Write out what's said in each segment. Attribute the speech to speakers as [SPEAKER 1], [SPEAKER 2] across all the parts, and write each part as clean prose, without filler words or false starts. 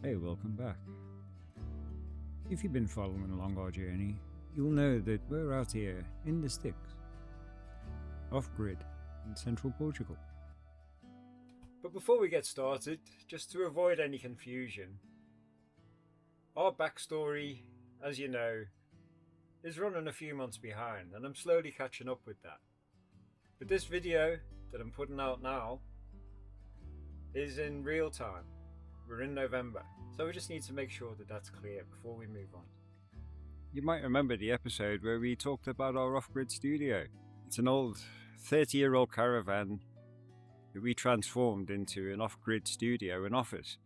[SPEAKER 1] Hey, welcome back. If you've been following along our journey, you'll know that we're out here in the sticks, off-grid in central Portugal. But before we get started, just to avoid any confusion, our backstory, as you know, is running a few months behind, and I'm slowly catching up with that. But this video that I'm putting out now is in real time. We're in November, so we just need to make sure that that's clear before we move on. You might remember the episode where we talked about our off-grid studio. It's an old 30-year-old caravan that we transformed into an off-grid studio and office.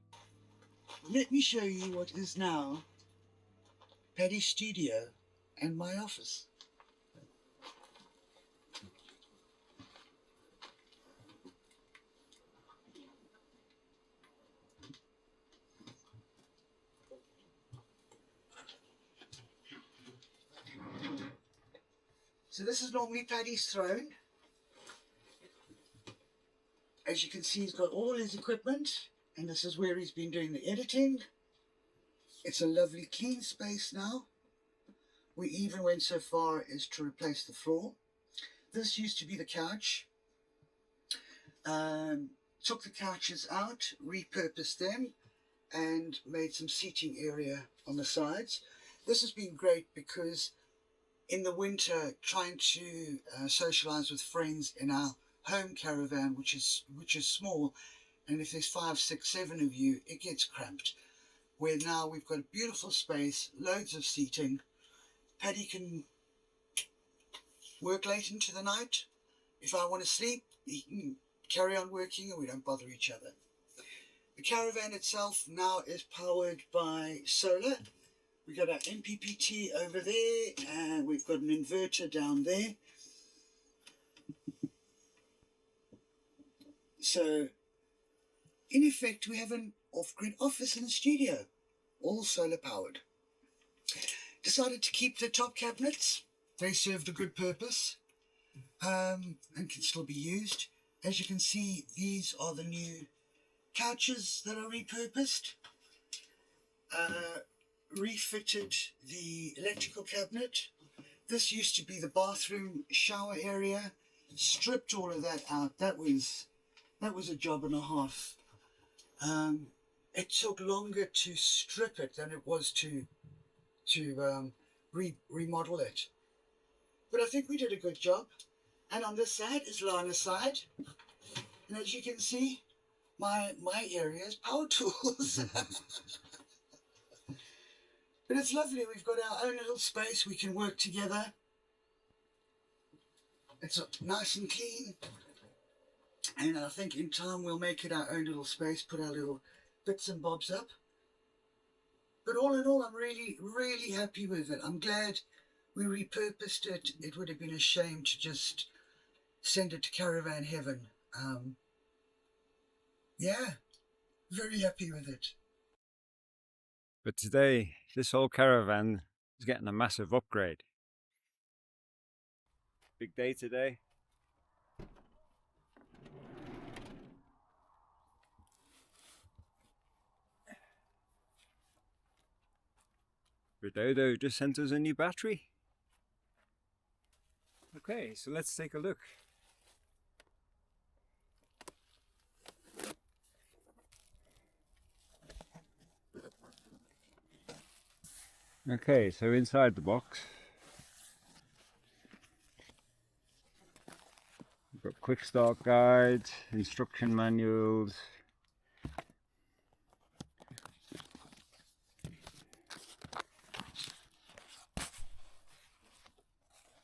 [SPEAKER 2] Let me show you what is now Paddy's studio and my office. So this is normally Paddy's throne. As you can see, he's got all his equipment, and this is where he's been doing the editing. It's a lovely clean space now. We even went so far as to replace the floor. This used to be the couch. Took the couches out, repurposed them, and made some seating area on the sides. This has been great because in the winter, trying to socialize with friends in our home caravan, which is small, and if there's 5, 6, 7 of you, it gets cramped. Where now we've got a beautiful space, loads of seating. Paddy can work late into the night. If I want to sleep, he can carry on working and we don't bother each other. The caravan itself now is powered by solar. We've got our MPPT over there, and we've got an inverter down there. So, in effect, we have an off-grid office and studio, all solar powered. Decided to keep the top cabinets. They served a good purpose and can still be used. As you can see, these are the new couches that are repurposed. Refitted the electrical cabinet. This used to be the bathroom shower area. Stripped all of that out. That was a job and a half. It took longer to strip it than it was to remodel it. But I think we did a good job. And on this side is Lana's side. And as you can see, my area is power tools. But it's lovely. We've got our own little space. We can work together. It's nice and clean. And I think in time we'll make it our own little space, put our little bits and bobs up. But all in all, I'm really, really happy with it. I'm glad we repurposed it. It would have been a shame to just send it to caravan heaven. Yeah, very happy with it.
[SPEAKER 1] But today, this whole caravan is getting a massive upgrade. Big day today. Redodo just sent us a new battery. Okay, so let's take a look. Okay, so inside the box, we've got quick start guides, instruction manuals,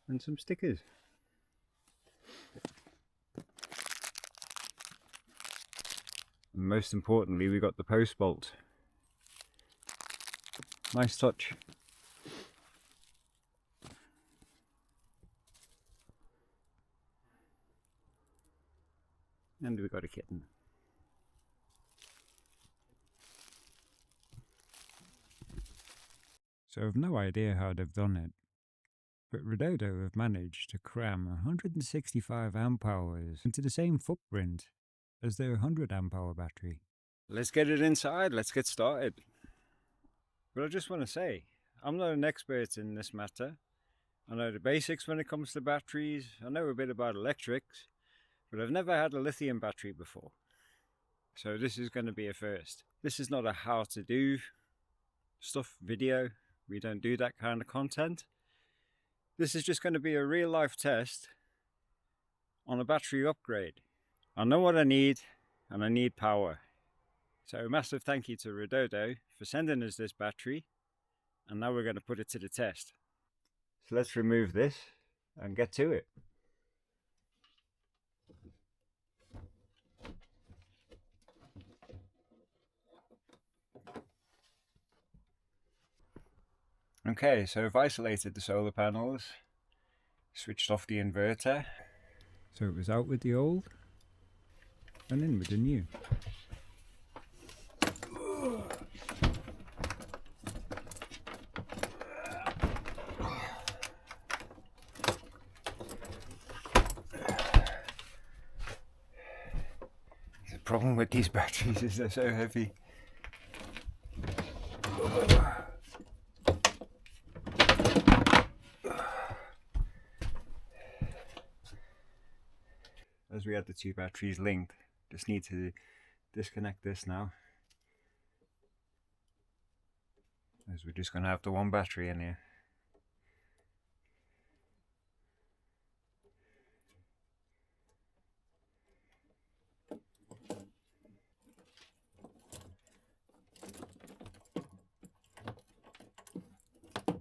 [SPEAKER 1] and some stickers. And most importantly, we got the post bolt. Nice touch. And we got a kitten. So I've no idea how they've done it, but Redodo have managed to cram 165 amp hours into the same footprint as their 100 amp hour battery. Let's get it inside, let's get started. But I just want to say, I'm not an expert in this matter. I know the basics when it comes to batteries. I know a bit about electrics, but I've never had a lithium battery before. So this is going to be a first. This is not a how to do stuff video. We don't do that kind of content. This is just going to be a real life test on a battery upgrade. I know what I need, and I need power. So a massive thank you to Redodo for sending us this battery, and now we're going to put it to the test. So let's remove this and get to it. Okay, so I've isolated the solar panels, switched off the inverter. So it was out with the old and in with the new. The problem with these batteries is they're so heavy. As we had the two batteries linked, just need to disconnect this now, as we're just going to have the one battery in here.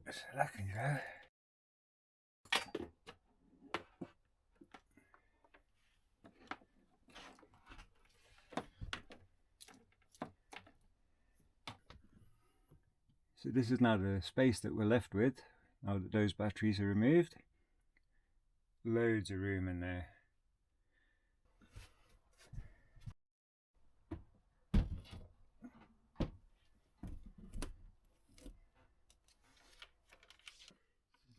[SPEAKER 1] So that can go. So this is now the space that we're left with, now that those batteries are removed. Loads of room in there.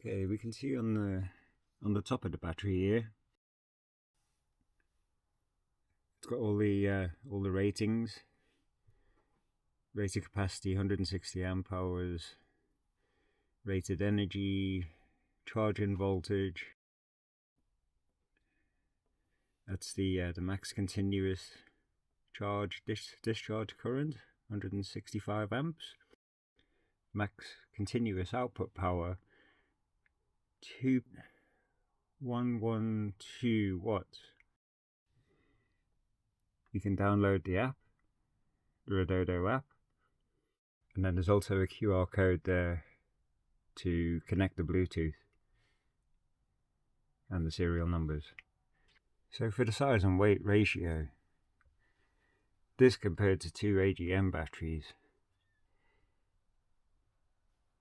[SPEAKER 1] Okay, we can see on the top of the battery here, it's got all the ratings. Rated capacity 160 amp hours, rated energy, charging voltage. That's the max continuous charge discharge current, 165 amps. Max continuous output power, 112 watts. You can download the app, the Redodo app, and then there's also a QR code there to connect the Bluetooth and the serial numbers. So for the size and weight ratio, this compared to two AGM batteries,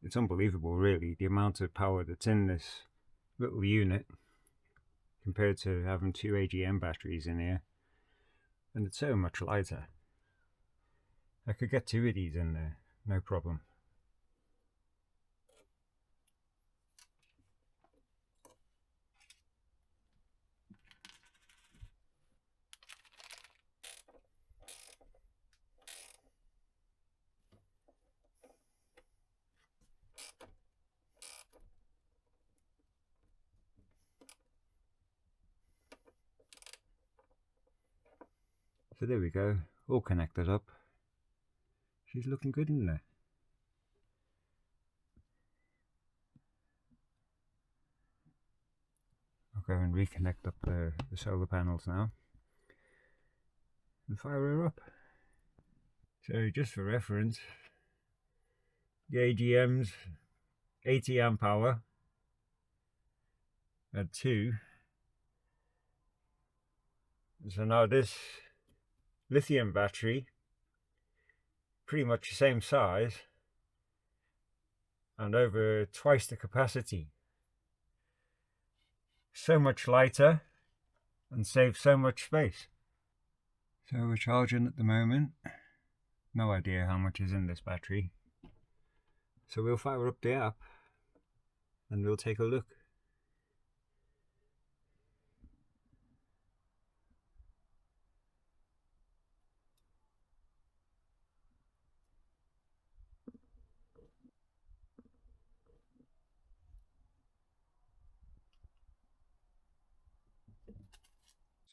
[SPEAKER 1] it's unbelievable really, the amount of power that's in this little unit compared to having two AGM batteries in here. And it's so much lighter. I could get two of these in there, no problem. So there we go, all connected up. She's looking good in there. I'll go and reconnect up the solar panels now and fire her up. So just for reference, the AGM's 80 amp hour at 2. So now this lithium battery, pretty much the same size and over twice the capacity. So much lighter and saves so much space. So we're charging at the moment. No idea how much is in this battery. So we'll fire up the app and we'll take a look.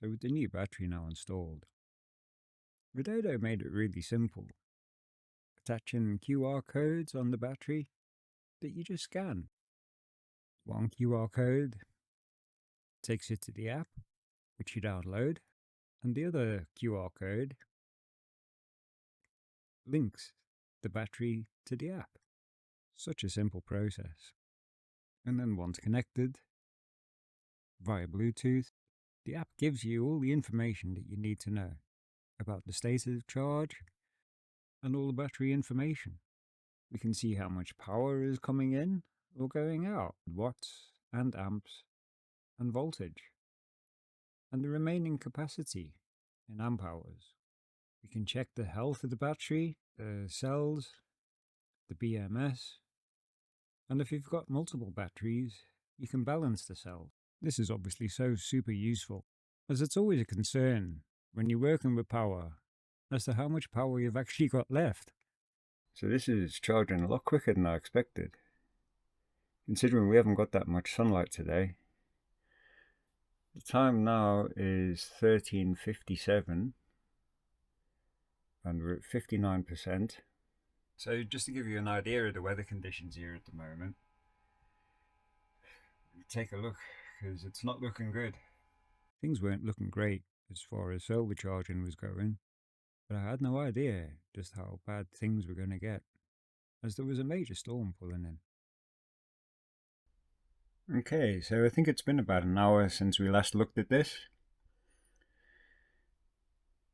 [SPEAKER 1] So with the new battery now installed, Redodo made it really simple, attaching QR codes on the battery that you just scan. One QR code takes you to the app, which you download, and the other QR code links the battery to the app. Such a simple process. And then once connected via Bluetooth, the app gives you all the information that you need to know about the state of charge and all the battery information. We can see how much power is coming in or going out, watts and amps and voltage, and the remaining capacity in amp hours. We can check the health of the battery, the cells, the BMS, and if you've got multiple batteries, you can balance the cells. This is obviously so super useful, as it's always a concern when you're working with power as to how much power you've actually got left. So this is charging a lot quicker than I expected, considering we haven't got that much sunlight today. The time now is 13:57 and we're at 59%. So just to give you an idea of the weather conditions here at the moment, take a look, because it's not looking good. Things weren't looking great as far as solar charging was going, but I had no idea just how bad things were going to get, as there was a major storm pulling in. Okay, so I think it's been about an hour since we last looked at this.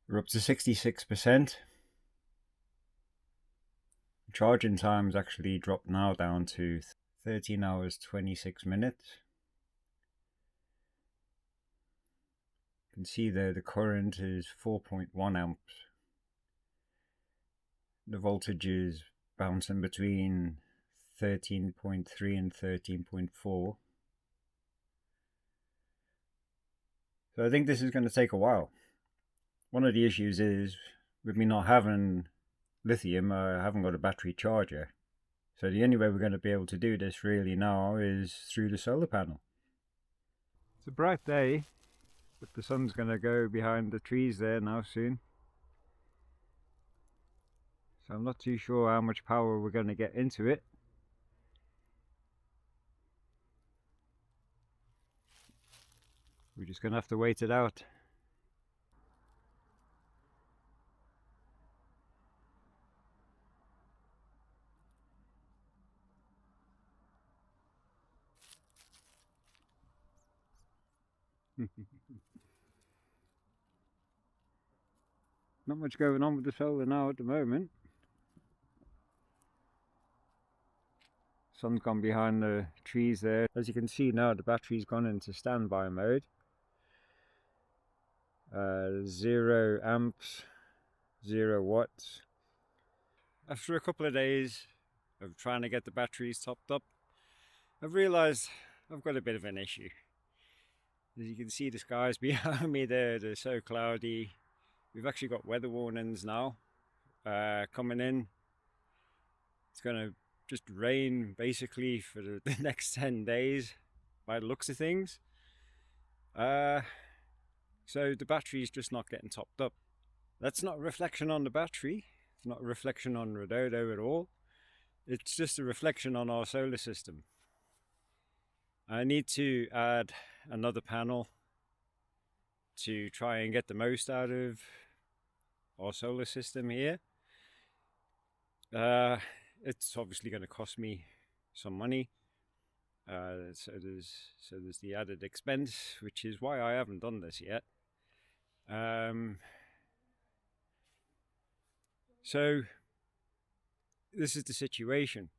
[SPEAKER 1] We're up to 66%. Charging time's actually dropped now down to 13 hours 26 minutes. You can see there the current is 4.1 amps. The voltage is bouncing between 13.3 and 13.4. So I think this is going to take a while. One of the issues is, with me not having lithium, I haven't got a battery charger. So the only way we're going to be able to do this really now is through the solar panel. It's a bright day, but the sun's going to go behind the trees there now soon. So I'm not too sure how much power we're going to get into it. We're just going to have to wait it out. Not much going on with the solar now at the moment. Sun's gone behind the trees there. As you can see now, the battery's gone into standby mode. 0 amps, 0 watts. After a couple of days of trying to get the batteries topped up, I've realised I've got a bit of an issue. As you can see, the skies behind me there, they're so cloudy. We've actually got weather warnings now coming in. It's going to just rain basically for the next 10 days by the looks of things. So the battery's just not getting topped up. That's not a reflection on the battery. It's not a reflection on Redodo at all. It's just a reflection on our solar system. I need to add another panel to try and get the most out of our solar system here. It's obviously going to cost me some money. So there's the added expense, which is why I haven't done this yet. So this is the situation.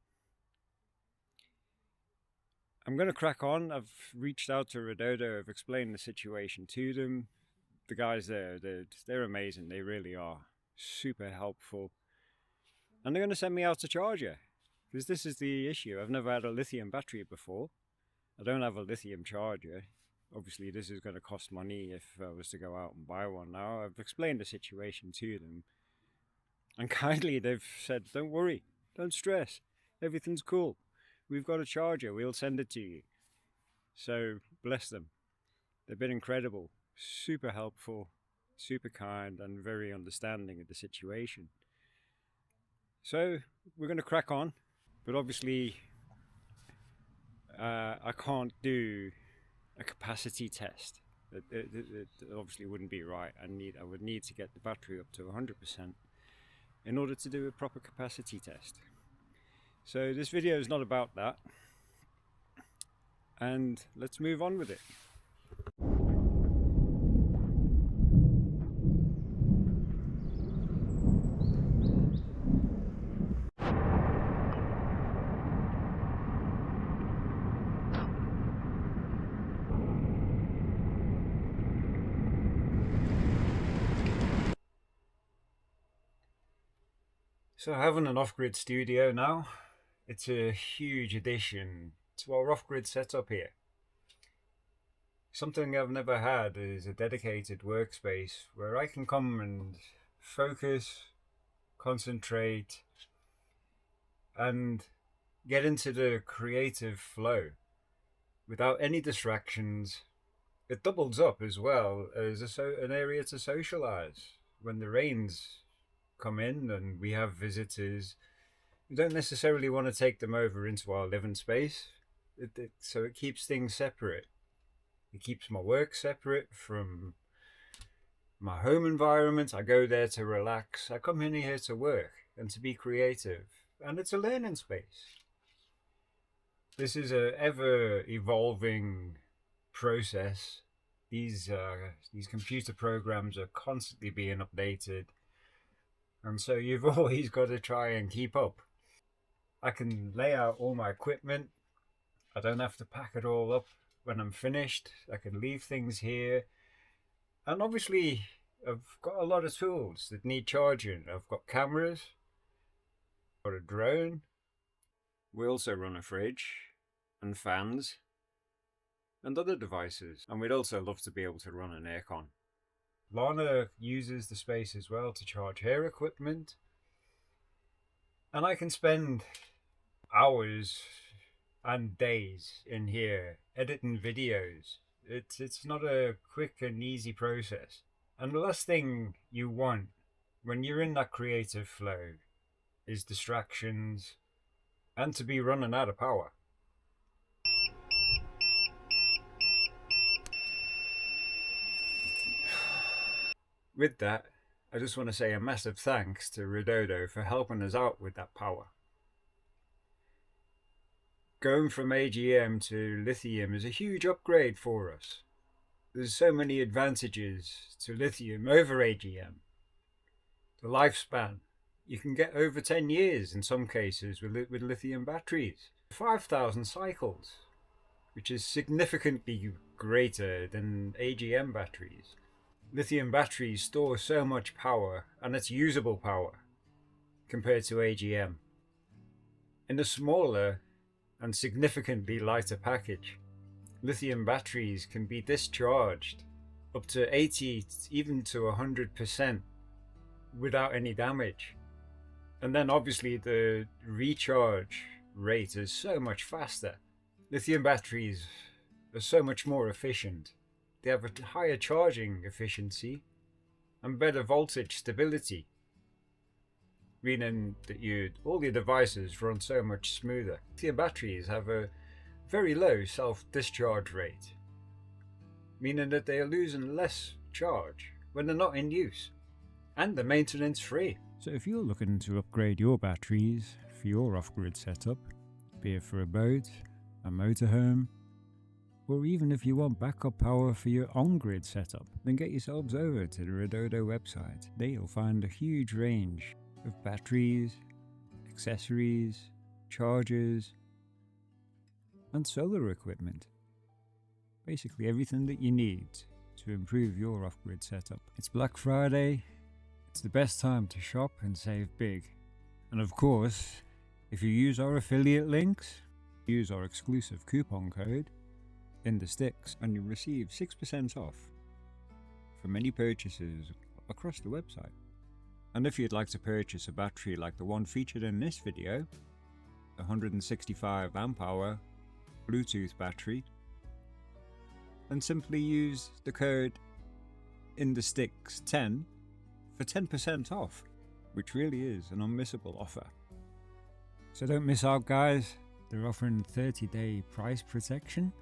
[SPEAKER 1] I'm going to crack on. I've reached out to Redodo. I've explained the situation to them. The guys there, they're amazing. They really are. Super helpful. And they're going to send me out a charger. Because this is the issue. I've never had a lithium battery before. I don't have a lithium charger. Obviously this is going to cost money if I was to go out and buy one now. I've explained the situation to them. And kindly they've said, don't worry, don't stress. Everything's cool. We've got a charger, we'll send it to you. So bless them. They've been incredible. super helpful, super kind, and very understanding of the situation. So we're going to crack on, but obviously I can't do a capacity test. It obviously wouldn't be right. I would need to get the battery up to 100% in order to do a proper capacity test. So this video is not about that, and let's move on with it. So having an off-grid studio now, it's a huge addition to our off-grid setup here. Something I've never had is a dedicated workspace where I can come and focus, concentrate, and get into the creative flow without any distractions. It doubles up as well as an area to socialize. When the rains come in and we have visitors, we don't necessarily want to take them over into our living space, so it keeps things separate. It keeps my work separate from my home environment. I go there to relax. I come in here to work and to be creative, and it's a learning space. This is a ever evolving process. These computer programs are constantly being updated, and so you've always got to try and keep up. I can lay out all my equipment. I don't have to pack it all up when I'm finished. I can leave things here. And obviously, I've got a lot of tools that need charging. I've got cameras, I've got a drone. We also run a fridge and fans and other devices. And we'd also love to be able to run an aircon. Lana uses the space as well to charge her equipment. And I can spend hours and days in here editing videos. It's not a quick and easy process. And the last thing you want when you're in that creative flow is distractions and to be running out of power. With that, I just want to say a massive thanks to Redodo for helping us out with that power. Going from AGM to lithium is a huge upgrade for us. There's so many advantages to lithium over AGM. The lifespan, you can get over 10 years in some cases with lithium batteries. 5,000 cycles, which is significantly greater than AGM batteries. Lithium batteries store so much power, and it's usable power, compared to AGM. In a smaller and significantly lighter package, lithium batteries can be discharged up to 80, even to 100% without any damage. And then obviously the recharge rate is so much faster. Lithium batteries are so much more efficient. They have a higher charging efficiency and better voltage stability, meaning that all your devices run so much smoother. Lithium batteries have a very low self-discharge rate, meaning that they are losing less charge when they're not in use, and they're maintenance free. So if you're looking to upgrade your batteries for your off-grid setup, be it for a boat, a motorhome, or even if you want backup power for your on-grid setup, then get yourselves over to the Redodo website. There you'll find a huge range of batteries, accessories, chargers, and solar equipment. Basically everything that you need to improve your off-grid setup. It's Black Friday. It's the best time to shop and save big. And of course, if you use our affiliate links, use our exclusive coupon code in the sticks, and you receive 6% off from any purchases across the website. And if you'd like to purchase a battery like the one featured in this video, a 165 amp hour Bluetooth battery, then simply use the code in the Sticks 10 for 10% off, which really is an unmissable offer. So don't miss out, guys. They're offering 30-day price protection.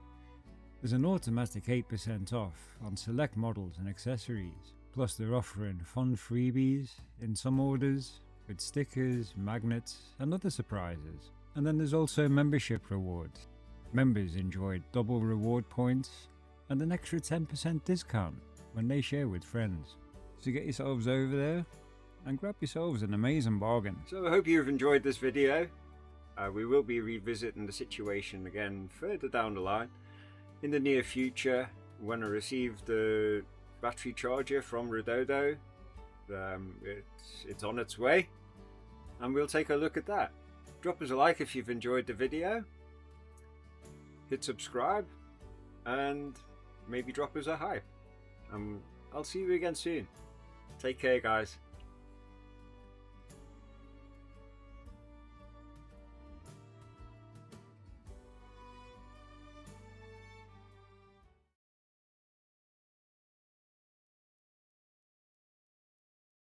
[SPEAKER 1] There's an automatic 8% off on select models and accessories. Plus they're offering fun freebies in some orders with stickers, magnets and other surprises. And then there's also membership rewards. Members enjoy double reward points and an extra 10% discount when they share with friends. So get yourselves over there and grab yourselves an amazing bargain. So I hope you've enjoyed this video. We will be revisiting the situation again further down the line in the near future when I receive the battery charger from Redodo. It's on its way and we'll take a look at that. Drop us a like if you've enjoyed the video, hit subscribe and maybe drop us a hype. I'll see you again soon. Take care, guys.